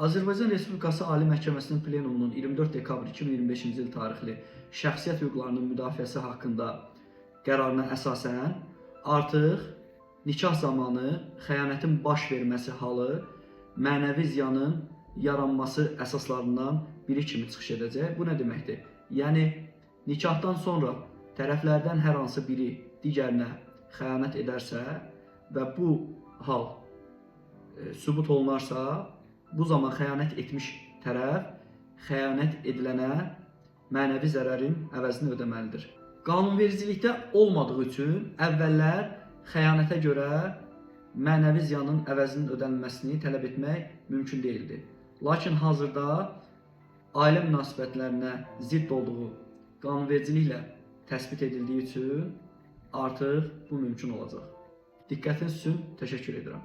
Azərbaycan Respublikası Ali Məhkəməsinin Plenumunun 24 dekabr 2025-ci il tarixli şəxsiyyət hüquqlarının müdafiəsi haqqında qərarına əsasən artıq nikah zamanı xəyanətin baş verməsi halı mənəvi ziyanın yaranması əsaslarından biri kimi çıxış edəcək. Bu nə deməkdir? Yəni nikahdan sonra tərəflərdən hər hansı biri digərinə xəyanət edərsə və bu hal sübut olunarsa, bu zaman xəyanət etmiş tərəf xəyanət edilənə mənəvi zərərin əvəzini ödəməlidir. Qanunvericilikdə olmadığı üçün əvvəllər xəyanətə görə mənəvi ziyanın əvəzinin ödənilməsini tələb etmək mümkün deyildi. Lakin hazırda ailə münasibətlərinə zidd olduğu qanunvericiliklə təsbit edildiyi üçün artıq bu mümkün olacaq. Diqqətiniz üçün təşəkkür edirəm.